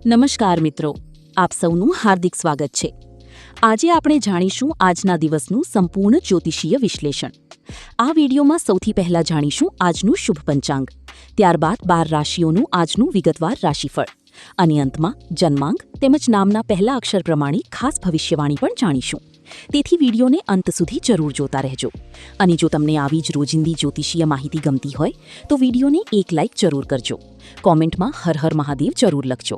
નમસ્કાર મિત્રો, આપ સૌનું હાર્દિક સ્વાગત છે. આજે આપણે જાણીશું આજના દિવસનું સંપૂર્ણ જ્યોતિષીય વિશ્લેષણ. આ વિડીયોમાં સૌથી પહેલા જાણીશું આજનું શુભ પંચાંગ, ત્યારબાદ 12 રાશિઓનું આજનું વિગતવાર રાશિફળ અને અંતમાં જન્માંક તેમજ નામના પહેલા અક્ષર પ્રમાણે ખાસ ભવિષ્યવાણી પણ જાણીશું. તેથી વિડીયોને અંત સુધી જરૂર જોતા રહેજો. અને જો તમને આવી જ રોજિંદી જ્યોતિષીય માહિતી ગમતી હોય તો વિડીયોને એક લાઇક જરૂર કરજો. કોમેન્ટમાં હર હર મહાદેવ જરૂર લખજો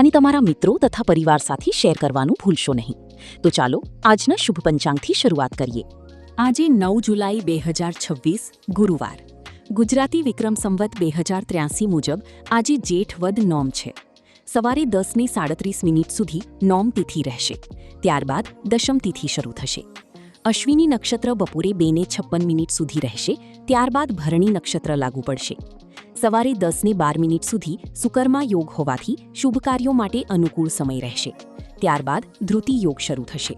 અને તમારા મિત્રો તથા પરિવાર સાથે શેર કરવાનું ભૂલશો નહીં. તો ચાલો આજના શુભ પંચાંગથી શરૂઆત કરીએ. આજે 9 જુલાઈ 2026 ગુરુવાર, ગુજરાતી વિક્રમ સંવત 2083 મુજબ આજે જેઠ વદ નોમ છે. સવારે 10:37 સુધી નોમ તિથિ રહેશે, ત્યારબાદ દશમ તિથિ શરૂ થશે. અશ્વિની નક્ષત્ર બપોરે 2:56 સુધી રહેશે, ત્યારબાદ ભરણી નક્ષત્ર લાગુ પડશે. સવારે 10:12 સુધી સુકર્મા યોગ હોવાથી શુભ કાર્યો માટે અનુકૂળ સમય રહેશે, ત્યારબાદ ધૃતિ યોગ શરૂ થશે.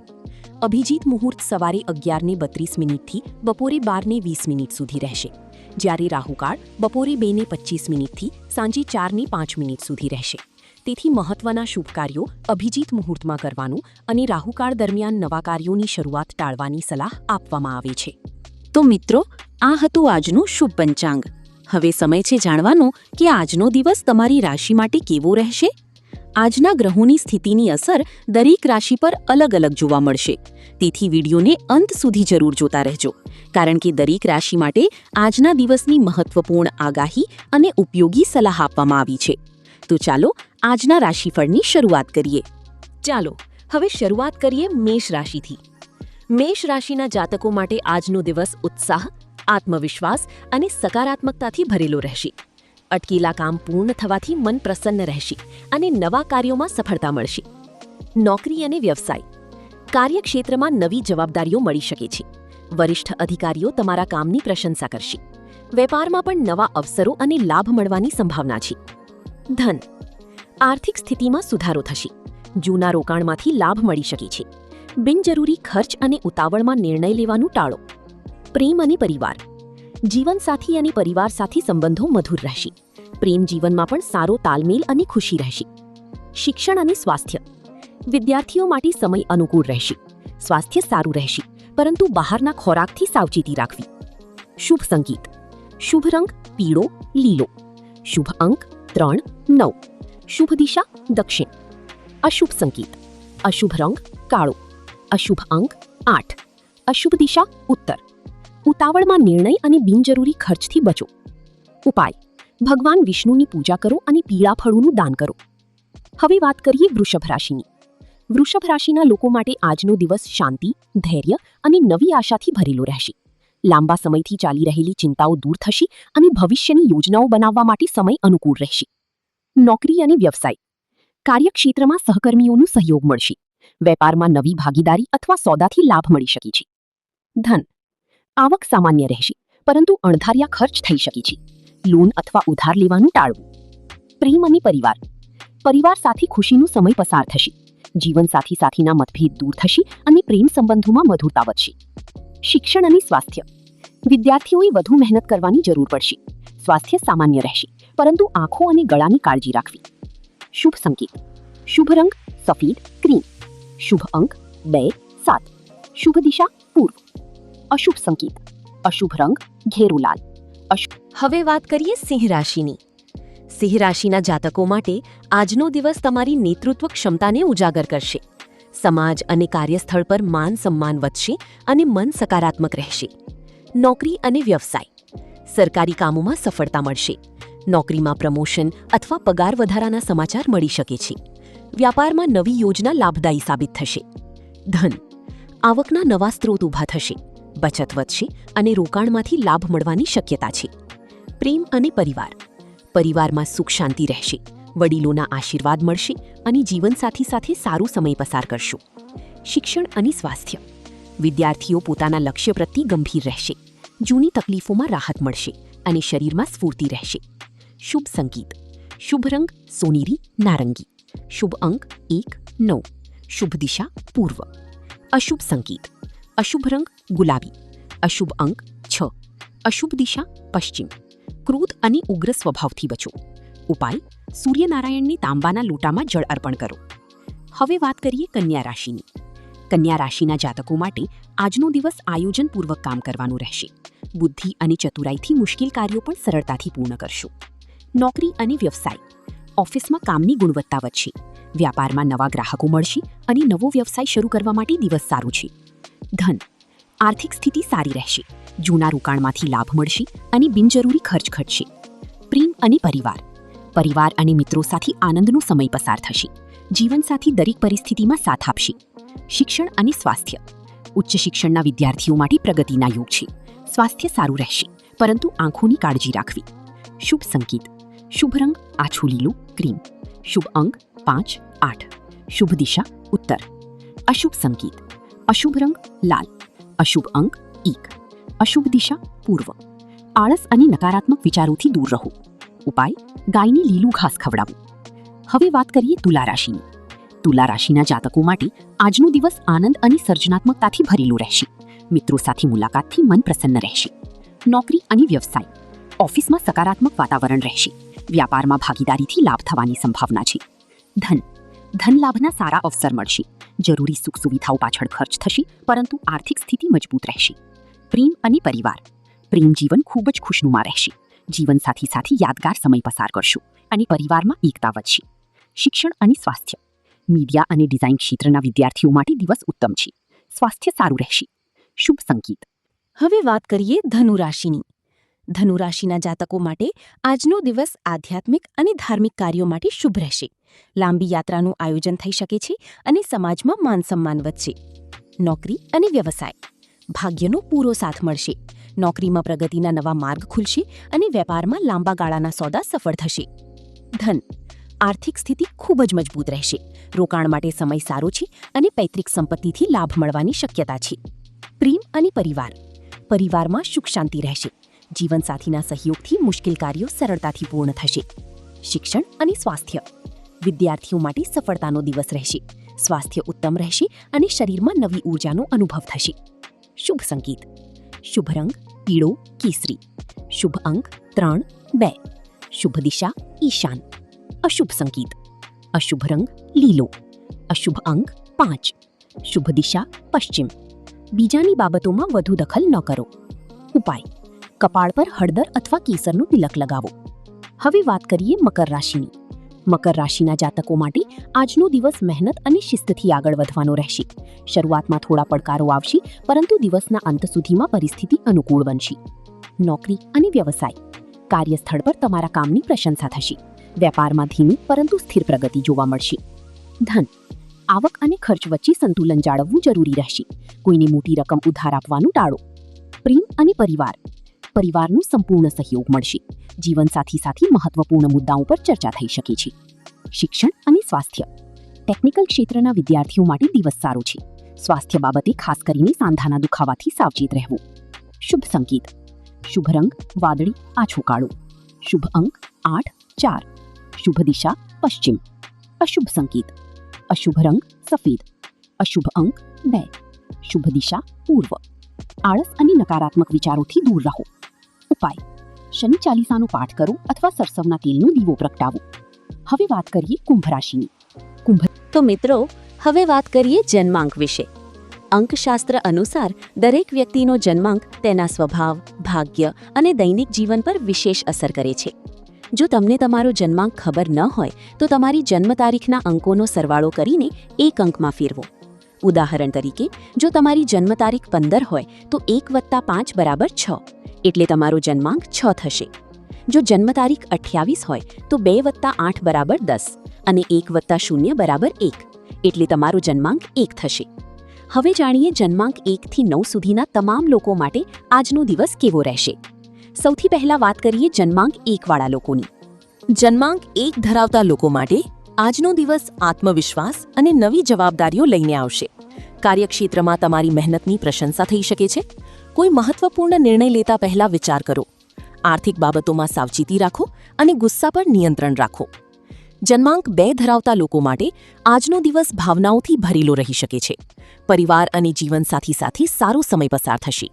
અભિજીત મુહૂર્ત સવારે 11:32 થી બપોરે 12:20 સુધી રહેશે, જ્યારે રાહુકાળ બપોરે 2:25 થી સાંજે 4:05 સુધી રહેશે. તેથી મહત્વના શુભ કાર્યો અભિજીત મુહૂર્તમાં કરવાનું અને રાહુકાળ દરમિયાન નવા કાર્યોની શરૂઆત ટાળવાની સલાહ આપવામાં આવે છે. તો મિત્રો, આ હતું આજનું શુભ પંચાંગ. હવે સમય છે જાણવાનો કે આજનો દિવસ તમારી રાશિ માટે કેવો રહેશે. આજના ગ્રહોની સ્થિતિની અસર દરેક રાશિ પર અલગ અલગ જોવા મળશે, તેથી વિડીયોને અંત સુધી જરૂર જોતા રહેજો, કારણ કે દરેક રાશિ માટે આજના દિવસની મહત્વપૂર્ણ આગાહી અને ઉપયોગી સલાહ આપવામાં આવી છે. તો ચાલો આજના રાશિફળની શરૂઆત કરીએ. ચાલો હવે શરૂઆત કરીએ મેષ રાશિથી. મેષ રાશિના જાતકો માટે આજનો દિવસ ઉત્સાહ, આત્મવિશ્વાસ અને સકારાત્મકતાથી ભરેલો રહેશે. અટકેલા કામ પૂર્ણ થવાથી મન પ્રસન્ન રહેશે અને નવા કાર્યોમાં સફળતા મળશે. નોકરી અને વ્યવસાય. કાર્યક્ષેત્રમાં નવી જવાબદારીઓ મળી શકે છે. વરિષ્ઠ અધિકારીઓ તમારા કામની પ્રશંસા કરશે. વેપારમાં પણ નવા અવસરો અને લાભ મળવાની સંભાવના છે. ધન. આર્થિક સ્થિતિમાં સુધારો થશે. જૂના રોકાણમાંથી લાભ મળી શકે છે. બિનજરૂરી ખર્ચ અને ઉતાવળમાં નિર્ણય લેવાનું ટાળો. પ્રેમ અને પરિવાર. જીવનસાથી અને પરિવાર સાથે સંબંધો મધુર રહેશે. પ્રેમ જીવનમાં પણ સારો તાલમેલ અને ખુશી રહેશે. શિક્ષણ અને સ્વાસ્થ્ય. વિદ્યાર્થીઓ માટે સમય અનુકૂળ રહેશે. સ્વાસ્થ્ય સારું રહેશે, પરંતુ બહારના ખોરાકથી સાવચેતી રાખવી. શુભ સંકેત. શુભ રંગ પીળો, લીલો. શુભ અંક 3, 9. શુભ દિશા દક્ષિણ. અશુભ સંકેત. અશુભ રંગ કાળો. અશુભ અંક 8. અશુભ દિશા ઉત્તર. ઉતાવળમાં નિર્ણય અને બિનજરૂરી ખર્ચથી બચો. ઉપાય. ભગવાન વિષ્ણુની પૂજા કરો અને પીળા ફળોનું દાન કરો. હવે વાત કરીએ વૃષભ રાશિની. વૃષભ રાશિના લોકો માટે આજનો દિવસ શાંતિ, ધૈર્ય અને નવી આશાથી ભરેલો રહેશે. લાંબા સમયથી ચાલી રહેલી ચિંતાઓ દૂર થશે અને ભવિષ્યની યોજનાઓ બનાવવા માટે સમય અનુકૂળ રહેશે. નોકરી અને વ્યવસાય. કાર્યક્ષેત્રમાં સહકર્મીઓનો સહયોગ મળશે. વેપારમાં નવી ભાગીદારી અથવા સોદાથી લાભ મળી શકે છે. ધન. આવક સામાન્ય રહેશે, પરંતુ અણધાર્યા ખર્ચ થઈ શકે છે. લોન અથવા ઉધાર લેવાનું ટાળવું. પ્રેમ અને પરિવાર. પરિવાર સાથે ખુશીનો સમય પસાર થશે. જીવનસાથી સાથેના મતભેદ દૂર થશે અને પ્રેમ સંબંધોમાં મધુરતા વધશે. શિક્ષણ અને સ્વાસ્થ્ય. વિદ્યાર્થીઓએ વધુ મહેનત કરવાની જરૂર પડશે. સ્વાસ્થ્ય સામાન્ય રહેશે, પરંતુ આંખો અને ગળાની કાળજી રાખવી. શુભ સંકેત. શુભ રંગ સફેદ, ક્રીમ. શુભ અંક 2, 7. શુભ દિશા પૂર્વ. અશુભ સંકેત. અશુભ રંગ ઘેરો લાલ. હવે વાત કરીએ સિંહ રાશિની. સિંહ રાશિના જાતકો માટે આજનો દિવસ તમારી નેતૃત્વ ક્ષમતાને ઉજાગર કરશે. સમાજ અને કાર્યસ્થળ પર માન સન્માન વધશે અને મન સકારાત્મક રહેશે. નોકરી અને વ્યવસાય. સરકારી કામોમાં સફળતા મળશે. નોકરીમાં પ્રમોશન અથવા પગાર વધારાના સમાચાર મળી શકે છે. વ્યાપારમાં નવી યોજના લાભદાયી સાબિત થશે. ધન. આવકના નવા સ્ત્રોત ઊભા થશે. બચત વધશે અને રોકાણમાંથી લાભ મળવાની શક્યતા છે. પ્રેમ અને પરિવાર. પરિવારમાં સુખ શાંતિ રહેશે. વડીલોના આશીર્વાદ મળશે અને જીવનસાથી સાથે સારો સમય પસાર કરશો. શિક્ષણ અને સ્વાસ્થ્ય. વિદ્યાર્થીઓ પોતાના લક્ષ્ય પ્રત્યે ગંભીર રહેશે. જૂની તકલીફોમાં રાહત મળશે અને શરીરમાં સ્ફૂર્તિ રહેશે. શુભ સંકેત. શુભ રંગ સોનેરી, નારંગી. શુભ અંક 1, 9. શુભ દિશા પૂર્વ. અશુભ સંકેત. અશુભ રંગ ગુલાબી. અશુભ અંક 6. અશુભ દિશા પશ્ચિમ. ક્રોધ અને ઉગ્ર સ્વભાવથી બચો. ઉપાય: સૂર્યનારાયણની તાંબાના લોટામાં જળ અર્પણ કરો. હવે વાત કરીએ કન્યા રાશિની. કન્યા રાશિના જાતકો માટે આજનો દિવસ આયોજનપૂર્વક કામ કરવાનું રહેશે. બુદ્ધિ અને ચતુરાઈથી મુશ્કેલ કાર્યો પણ સરળતાથી પૂર્ણ કરશો. નોકરી અને વ્યવસાય. ઓફિસમાં કામની ગુણવત્તા વધશે. વ્યાપારમાં નવા ગ્રાહકો મળશે અને નવો વ્યવસાય શરૂ કરવા માટે દિવસ સારું છે. ધન. આર્થિક સ્થિતિ સારી રહેશે. જૂના રોકાણમાંથી લાભ મળશે અને બિનજરૂરી ખર્ચ ઘટશે. પ્રેમ અને પરિવાર. પરિવાર અને મિત્રો સાથે આનંદનો સમય પસાર થશે. જીવનસાથી દરેક પરિસ્થિતિમાં સાથ આપશે. શિક્ષણ અને સ્વાસ્થ્ય. ઉચ્ચ શિક્ષણના વિદ્યાર્થીઓ માટે પ્રગતિના યોગ છે. સ્વાસ્થ્ય સારું રહેશે, પરંતુ આંખોની કાળજી રાખવી. શુભ સંકેત: શુભ રંગ આછો લીલો, ક્રીમ. શુભ અંક 5, 8. શુભ દિશા ઉત્તર. અશુભ સંકેત: અશુભ રંગ લાલ. અશુભ અંક 1. અશુભ દિશા પૂર્વ. આળસ અને નકારાત્મક વિચારોથી દૂર રહો. ઉપાય: ગાયને લીલું ઘાસ ખવડાવવું. હવે વાત કરીએ તુલા રાશિની. તુલા રાશિના જાતકો માટે આજનો દિવસ આનંદ અને સર્જનાત્મકતાથી ભરેલો રહેશે. મિત્રો સાથે મુલાકાતથી મન પ્રસન્ન રહેશે. નોકરી અને વ્યવસાય. ઓફિસમાં સકારાત્મક વાતાવરણ રહેશે. વ્યાપારમાં ભાગીદારીથી લાભ થવાની સંભાવના છે. ધન લાભના સારા અવસર મળશે. જરૂરી સુખ સુવિધાઓ પાછળ ખર્ચ થશે, પરંતુ આર્થિક સ્થિતિ મજબૂત રહેશે. પ્રેમ અને પરિવાર. પ્રેમ જીવન ખૂબ જ ખુશનુમા રહેશે. જીવનસાથી સાથે યાદગાર સમય પસાર કરશો અને પરિવારમાં એકતા વધશે. શિક્ષણ અને સ્વાસ્થ્ય. મીડિયા અને ડિઝાઇન ક્ષેત્રના વિદ્યાર્થીઓ માટે દિવસ ઉત્તમ છે. સ્વાસ્થ્ય સારું રહેશે. શુભ સંકેત. હવે વાત કરીએ ધનુ રાશિની. ધનુ રાશિના જાતકો માટે આજનો દિવસ આધ્યાત્મિક અને ધાર્મિક કાર્યો માટે શુભ રહેશે. લાંબી યાત્રાનું આયોજન થઈ શકે છે અને સમાજમાં માન સન્માન વધશે. નોકરી અને વ્યવસાય. ભાગ્યનો પૂરો સાથ મળશે. નોકરીમાં પ્રગતિના નવા માર્ગ ખુલશે અને વેપારમાં લાંબા ગાળાના સોદા સફળ થશે. ધન. આર્થિક સ્થિતિ ખૂબ જ મજબૂત રહેશે. રોકાણ માટે સમય સારો છે અને પૈતૃક સંપત્તિથી લાભ મળવાની શક્યતા છે. પ્રેમ અને પરિવાર. પરિવારમાં સુખ શાંતિ રહેશે. જીવનસાથીના સહયોગથી મુશ્કેલ કાર્યો સરળતાથી પૂર્ણ થશે. શિક્ષણ અને સ્વાસ્થ્ય. વિદ્યાર્થીઓ માટે સફળતાનો દિવસ રહેશે. સ્વાસ્થ્ય ઉત્તમ રહેશે અને શરીરમાં નવી ઊર્જાનો અનુભવ થશે. શુભ સંકેત: શુભ રંગ પીળો, કેસરી. શુભ અંક 3, 2. શુભ દિશા ઈશાન. અશુભ સંકેત: અશુભ રંગ લીલો. અશુભ અંક 5. શુભ દિશા પશ્ચિમ. બીજાની બાબતોમાં વધુ દખલ ન કરો. ઉપાય: કપાળ પર હળદર અથવા કેસરનું તિલક લગાવો. હવે વાત કરીએ મકર રાશિની. મકર રાશિના જાતકો માટે આજનો દિવસ મહેનત અને શિસ્તથી આગળ વધવાનો રહેશે. શરૂઆતમાં થોડા પડકારો આવશે, પરંતુ દિવસના અંત સુધીમાં પરિસ્થિતિ અનુકૂળ બનશે. નોકરી અને વ્યવસાય. કાર્યસ્થળ પર તમારા કામની પ્રશંસા થશે. વેપારમાં ધીમી પરંતુ સ્થિર પ્રગતિ જોવા મળશે. ધન. આવક અને ખર્ચ વચ્ચે સંતુલન જાળવવું જરૂરી રહેશે. કોઈને મોટી રકમ ઉધાર આપવાનું ટાળો. પ્રેમ અને પરિવાર. પરિવારનો સંપૂર્ણ સહયોગ મળશે. જીવનસાથી સાથે મહત્વપૂર્ણ મુદ્દાઓ પર ચર્ચા થઈ શકે છે. શિક્ષણ અને સ્વાસ્થ્ય. ટેકનિકલ ક્ષેત્રના વિદ્યાર્થીઓ માટે દિવસ સારો છે. સ્વાસ્થ્ય બાબતે ખાસ કરીને સાંધાના દુખાવાથી સાવચેત રહેવું. શુભ સંકેત: શુભ રંગ વાદળી આછો કાળો. શુભ અંક 8, 4. શુભ દિશા પશ્ચિમ. અશુભ સંકેત: અશુભ રંગ સફેદ. અશુભ અંક 2. શુભ દિશા પૂર્વ. આળસ અને નકારાત્મક વિચારોથી દૂર રહો. ઉપાય: શનિ ચાલીસાનો પાઠ કરો અથવા સરસવના તેલનો દીવો પ્રગટાવો. હવે વાત કરીએ કુંભ રાશિની. તો મિત્રો, હવે વાત કરીએ જન્માંક વિશે. અંકશાસ્ત્ર અનુસાર દરેક વ્યક્તિનો જન્માંક તેના સ્વભાવ, ભાગ્ય અને દૈનિક જીવન પર વિશેષ અસર કરે છે. જો તમને તમારો જન્માંક ખબર ન હોય તો તમારી જન્મ તારીખના અંકોનો સરવાળો કરીને એક અંકમાં ફેરવો. ઉદાહરણ તરીકે, જો તમારી જન્મ તારીખ 15 હોય તો 1 + 5 = 6, એટલે તમારો જન્માંક 6 થશે. જો જન્મ તારીખ 28 હોય તો 2 + 8 = 10 અને 1 + 0 = 1, એટલે તમારો જન્માંક 1 થશે. હવે જાણીએ જન્માંક 1 થી 9 સુધીના તમામ લોકો માટે આજનો દિવસ કેવો રહેશે. સૌથી પહેલા વાત કરીએ જન્માંક 1 વાળા લોકોની. જન્માંક 1 ધરાવતા લોકો માટે આજનો દિવસ આત્મવિશ્વાસ અને નવી જવાબદારીઓ લઈને આવશે. કાર્યક્ષેત્રમાં તમારી મહેનતની પ્રશંસા થઈ શકે છે. કોઈ મહત્વપૂર્ણ નિર્ણય લેતા પહેલા વિચાર કરો. આર્થિક બાબતોમાં સાવચેતી રાખો અને ગુસ્સા પર નિયંત્રણ રાખો. જન્માંક 2 ધરાવતા લોકો માટે આજનો દિવસ ભાવનાઓથી ભરેલો રહી શકે છે. પરિવાર અને જીવનસાથી સાથે સારો સમય પસાર થશે.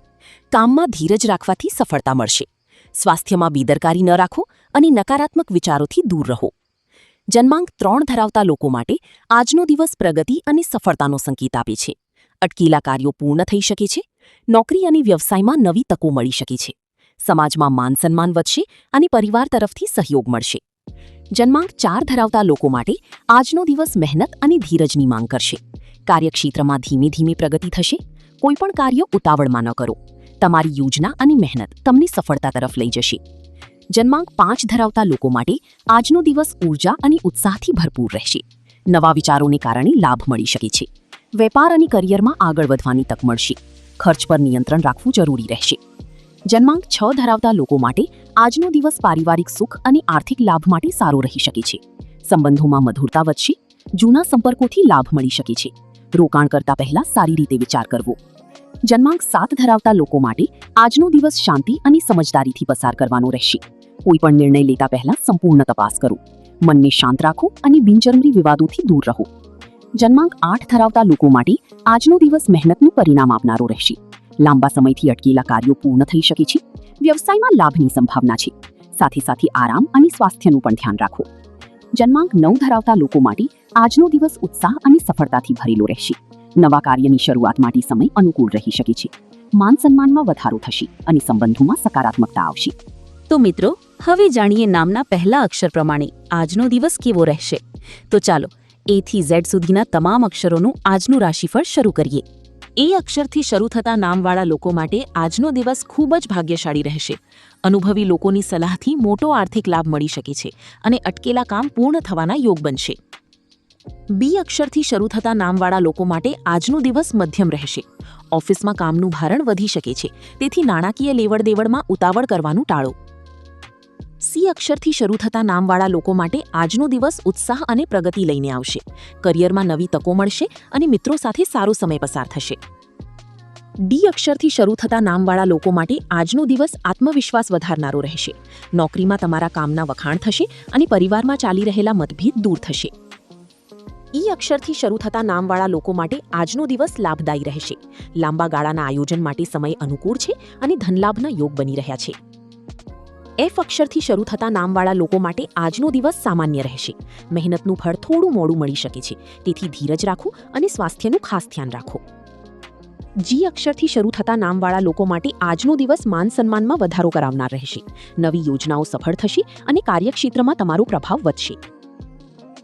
કામમાં ધીરજ રાખવાથી સફળતા મળશે. સ્વાસ્થ્યમાં બેદરકારી ન રાખો અને નકારાત્મક વિચારોથી દૂર રહો. જન્માંક 3 ધરાવતા લોકો માટે આજનો દિવસ પ્રગતિ અને સફળતાનો સંકેત આપે છે. અટકેલા કાર્યો પૂર્ણ થઈ શકે છે. નોકરી અને વ્યવસાયમાં નવી તકો મળી શકે છે. સમાજમાં માન-સન્માન વધશે અને પરિવાર તરફથી સહયોગ મળશે. જન્માંક 4 ધરાવતા લોકો માટે આજનો દિવસ મહેનત અને ધીરજની માંગ કરશે. કાર્યક્ષેત્રમાં ધીમે ધીમે પ્રગતિ થશે. કોઈપણ કાર્ય ઉતાવળમાં ન કરો. તમારી યોજના અને મહેનત તમને સફળતા તરફ લઈ જશે. જન્માંક 5 ધરાવતા લોકો માટે આજનો દિવસ ઊર્જા અને ઉત્સાહથી ભરપૂર રહેશે. નવા વિચારોને કારણે લાભ મળી શકે છે. વેપાર અને કરિયરમાં આગળ વધવાની તક મળશે. ખર્ચ પર નિયંત્રણ રાખવું જરૂરી રહેશે. જન્માંક 6 ધરાવતા લોકો માટે આજનો દિવસ પારિવારિક સુખ અને આર્થિક લાભ માટે સારો રહી શકે છે. સંબંધોમાં મધુરતા વધશે. જૂના સંપર્કોથી લાભ મળી શકે છે. રોકાણ કરતા પહેલા સારી રીતે વિચાર કરવો. જન્માંક 7 ધરાવતા લોકો માટે આજનો દિવસ શાંતિ અને સમજદારીથી પસાર કરવાનો રહેશે. કોઈપણ નિર્ણય લેતા પહેલા સંપૂર્ણ તપાસ કરો. મનને શાંત રાખો અને બિનજરૂરી વિવાદોથી દૂર રહો. જન્માંક 8 ધરાવતા લોકો માટે આજનો દિવસ મહેનતનું પરિણામ આપનારો રહેશે. લાંબા સમયથી અટકેલા કાર્યો પૂર્ણ થઈ શકે છે. વ્યવસાયમાં લાભની સંભાવના છે. સાથે સાથે આરામ અને સ્વાસ્થ્યનું પણ ધ્યાન રાખો. જન્માંક 9 ધરાવતા લોકો માટે આજનો દિવસ ઉત્સાહ અને સફળતાથી ભરેલો રહેશે. નવા કાર્યની શરૂઆત માટે સમય અનુકૂળ રહી શકે છે. માન-સન્માનમાં વધારો થશે અને સંબંધોમાં સકારાત્મકતા આવશે. તો મિત્રો, હવે જાણીએ નામના પહેલા અક્ષર પ્રમાણે આજનો દિવસ કેવો રહેશે. તો ચાલો A થી Z સુધીના તમામ અક્ષરોનું આજનું રાશિફળ શરૂ કરીએ. એ અક્ષરથી શરૂ થતા નામવાળા લોકો માટે આજનો દિવસ ખૂબ જ ભાગ્યશાળી રહેશે. અનુભવી લોકોની સલાહથી મોટો આર્થિક લાભ મળી શકે છે અને અટકેલા કામ પૂર્ણ થવાના યોગ બનશે. બી અક્ષરથી શરૂ થતા નામવાળા લોકો માટે આજનો દિવસ મધ્યમ રહેશે. ઓફિસમાં કામનું ભારણ વધી શકે છે, તેથી નાણાકીય લેવડ-દેવડમાં ઉતાવળ કરવાનું ટાળો. સી અક્ષરથી શરૂ થતા નામવાળા લોકો માટે આજનો દિવસ ઉત્સાહ અને પ્રગતિ લઈને આવશે. કરિયરમાં નવી તકો મળશે અને મિત્રો સાથે સારો સમય પસાર થશે. ડી અક્ષરથી શરૂ થતા નામવાળા લોકો માટે આજનો દિવસ આત્મવિશ્વાસ વધારનારો રહેશે. નોકરીમાં તમારા કામના વખાણ થશે અને પરિવારમાં ચાલી રહેલા મતભેદ દૂર થશે. ઈ અક્ષરથી શરૂ થતા નામવાળા લોકો માટે આજનો દિવસ લાભદાયી રહેશે. લાંબા ગાળાના આયોજન માટે સમય અનુકૂળ છે અને ધનલાભના યોગ બની રહ્યા છે. એફ અક્ષરથી શરૂ થતા નામવાળા લોકો માટે આજનો દિવસ સામાન્ય રહેશે. મહેનતનું ફળ થોડું મોડું મળી શકે છે, તેથી ધીરજ રાખો અને સ્વાસ્થ્યનું ખાસ ધ્યાન રાખો. જી અક્ષરથી શરૂ થતા નામવાળા લોકો માટે આજનો દિવસ માન-સન્માનમાં વધારો કરાવનાર રહેશે. નવી યોજનાઓ સફળ થશે અને કાર્યક્ષેત્રમાં તમારો પ્રભાવ વધશે.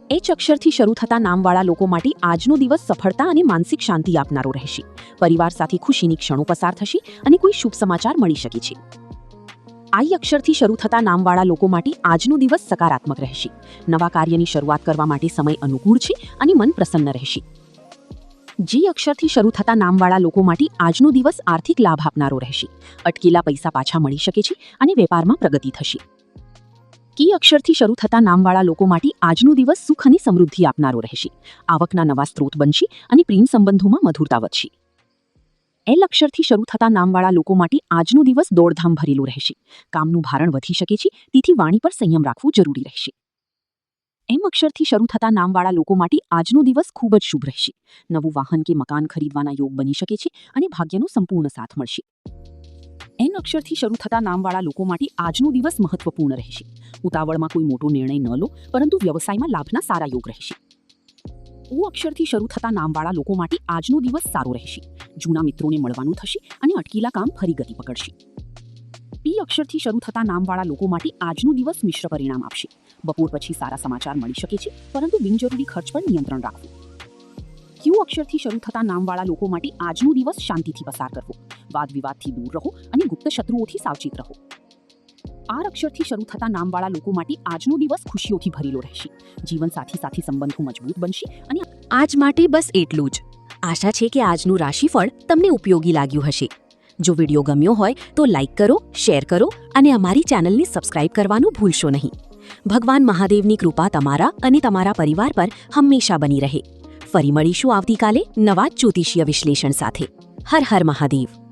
એચ અક્ષરથી શરૂ થતા નામવાળા લોકો માટે આજનો દિવસ સફળતા અને માનસિક શાંતિ આપનારો રહેશે. પરિવાર સાથે ખુશીની ક્ષણો પસાર થશે અને કોઈ શુભ સમાચાર મળી શકે છે. આઈ અક્ષરથી શરૂ થતા નામવાળા લોકો માટે આજનો દિવસ સકારાત્મક રહેશે. નવા કાર્યની શરૂઆત કરવા માટે સમય અનુકૂળ છે અને મન પ્રસન્ન રહેશે. જે અક્ષરથી શરૂ થતા નામવાળા લોકો માટે આજનો દિવસ આર્થિક લાભ આપનારો રહેશે. અટકેલા પૈસા પાછા મળી શકે છે અને વેપારમાં પ્રગતિ થશે. કી અક્ષરથી શરૂ થતા નામવાળા લોકો માટે આજનો દિવસ સુખ અને સમૃદ્ધિ આપનારો રહેશે. આવકના નવા સ્ત્રોત બનશે અને પ્રેમ સંબંધોમાં મધુરતા વધશે. એલ અક્ષરથી શરૂ થતા નામવાળા લોકો માટે આજનો દિવસ દોડધામ ભરેલો રહેશે. કામનું ભારણ વધી શકે છે, તેથી વાણી પર સંયમ રાખવું જરૂરી રહેશે. એમ અક્ષરથી શરૂ થતા નામવાળા લોકો માટે આજનો દિવસ ખૂબ જ શુભ રહેશે. નવું વાહન કે મકાન ખરીદવાના યોગ બની શકે છે અને ભાગ્યનો સંપૂર્ણ સાથ મળશે. એન અક્ષરથી શરૂ થતા નામવાળા લોકો માટે આજનો દિવસ મહત્વપૂર્ણ રહેશે. ઉતાવળમાં કોઈ મોટો નિર્ણય ન લો, પરંતુ વ્યવસાયમાં લાભના સારા યોગ રહેશે. ઓ અક્ષરથી શરૂ થતા નામવાળા લોકો માટે આજનો દિવસ સારો રહેશે. જૂના મિત્રોને મળવાનું થશે અને અટકેલા કામ ફરી ગતિ પકડશે. પી અક્ષરથી શરૂ થતા નામવાળા લોકો માટે આજનો દિવસ મિશ્ર પરિણામ આપશે. બપોર પછી સારા સમાચાર મળી શકે છે, પરંતુ બિનજરૂરી ખર્ચ પર નિયંત્રણ રાખવું. ક્યુ અક્ષરથી શરૂ થતા નામવાળા લોકો માટે આજનો દિવસ શાંતિથી પસાર કરવો. વાદ વિવાદથી દૂર રહો અને ગુપ્ત શત્રુઓથી સાવચેત રહો. આર અક્ષરથી શરૂ થતા નામવાળા લોકો માટે આજનો દિવસ ખુશીઓથી ભરેલો રહેશે. જીવનસાથી સાથે સંબંધો મજબૂત બનશે અને આજ માટે બસ એટલું જ. આશા છે કે આજનું રાશિફળ તમને ઉપયોગી લાગ્યું હશે. જો વિડીયો ગમ્યો હોય તો લાઇક કરો, શેર કરો અને અમારી ચેનલને સબસ્ક્રાઇબ કરવાનું ભૂલશો નહીં. ભગવાન મહાદેવની કૃપા તમારા અને તમારા પરિવાર પર હંમેશા બની રહે. ફરી મળીશું આવતીકાલે નવા જ્યોતિષીય વિશ્લેષણ સાથે. હર હર મહાદેવ.